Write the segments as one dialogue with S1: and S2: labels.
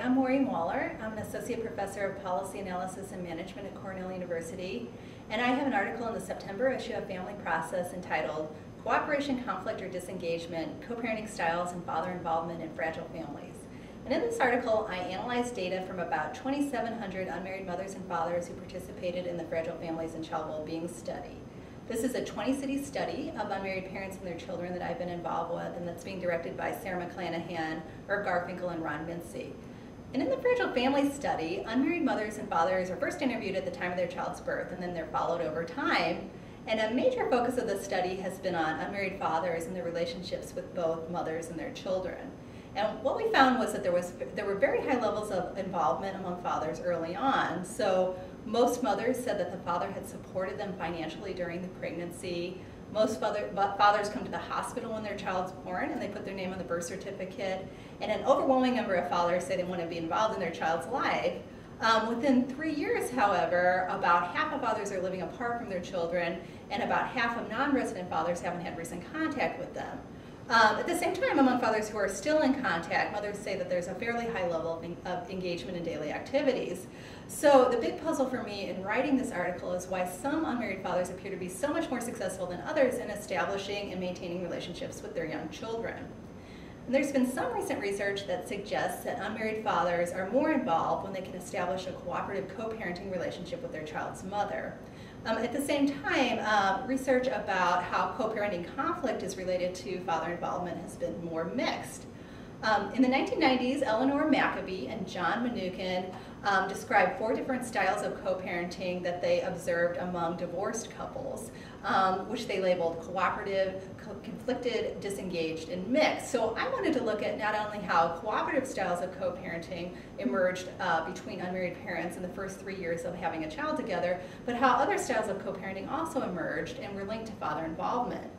S1: I'm Maureen Waller. I'm an Associate Professor of Policy Analysis and Management at Cornell University, and I have an article in the September issue of Family Process entitled Cooperation, Conflict, or Disengagement, Co-Parenting Styles and Father Involvement in Fragile Families. And in this article, I analyzed data from about 2,700 unmarried mothers and fathers who participated in the Fragile Families and Child Wellbeing Study. This is a 20-city study of unmarried parents and their children that I've been involved with, and that's being directed by Sarah McClanahan, Irv Garfinkel, and Ron Mincy. And in the Fragile Family Study, unmarried mothers and fathers are first interviewed at the time of their child's birth, and then they're followed over time. And a major focus of the study has been on unmarried fathers and their relationships with both mothers and their children. And what we found was that there were very high levels of involvement among fathers early on. So most mothers said that the father had supported them financially during the pregnancy. Most fathers come to the hospital when their child's born and they put their name on the birth certificate. And an overwhelming number of fathers say they want to be involved in their child's life. Within 3 years, however, about half of fathers are living apart from their children, and about half of non-resident fathers haven't had recent contact with them. At the same time, among fathers who are still in contact, mothers say that there's a fairly high level of engagement in daily activities. So the big puzzle for me in writing this article is why some unmarried fathers appear to be so much more successful than others in establishing and maintaining relationships with their young children. And there's been some recent research that suggests that unmarried fathers are more involved when they can establish a cooperative co-parenting relationship with their child's mother. At the same time, research about how co-parenting conflict is related to father involvement has been more mixed. In the 1990s, Eleanor Maccabee and John Mnookin described 4 different styles of co-parenting that they observed among divorced couples, which they labeled cooperative, conflicted, disengaged, and mixed. So I wanted to look at not only how cooperative styles of co-parenting emerged between unmarried parents in the first 3 years of having a child together, but how other styles of co-parenting also emerged and were linked to father involvement.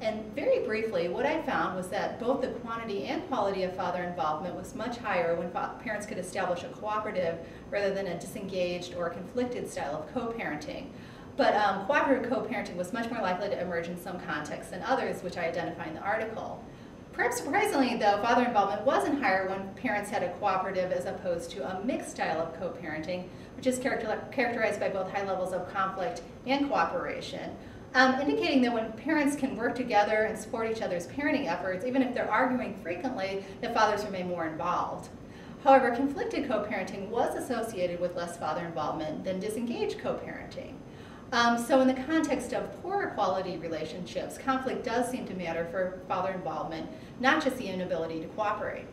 S1: And very briefly, what I found was that both the quantity and quality of father involvement was much higher when parents could establish a cooperative rather than a disengaged or conflicted style of co-parenting. But cooperative co-parenting was much more likely to emerge in some contexts than others, which I identify in the article. Perhaps surprisingly, though, father involvement wasn't higher when parents had a cooperative as opposed to a mixed style of co-parenting, which is characterized by both high levels of conflict and cooperation. Indicating that when parents can work together and support each other's parenting efforts, even if they're arguing frequently, that fathers remain more involved. However, conflicted co-parenting was associated with less father involvement than disengaged co-parenting. So in the context of poorer quality relationships, conflict does seem to matter for father involvement, not just the inability to cooperate.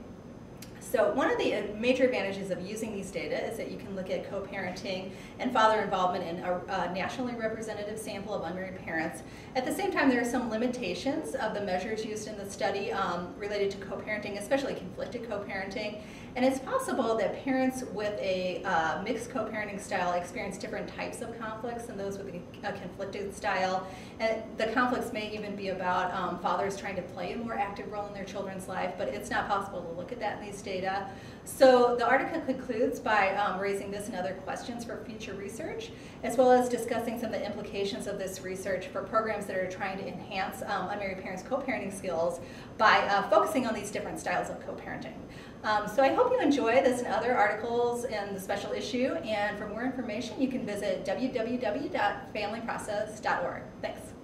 S1: So one of the major advantages of using these data is that you can look at co-parenting and father involvement in a nationally representative sample of unmarried parents. At the same time, there are some limitations of the measures used in the study related to co-parenting, especially conflicted co-parenting. And it's possible that parents with a mixed co-parenting style experience different types of conflicts than those with a conflicted style. And the conflicts may even be about fathers trying to play a more active role in their children's life, but it's not possible to look at that in these data. So the article concludes by raising this and other questions for future research, as well as discussing some of the implications of this research for programs that are trying to enhance unmarried parents' co-parenting skills by focusing on these different styles of co-parenting. So I hope you enjoy this and other articles in the special issue, and for more information you can visit www.familyprocess.org. Thanks.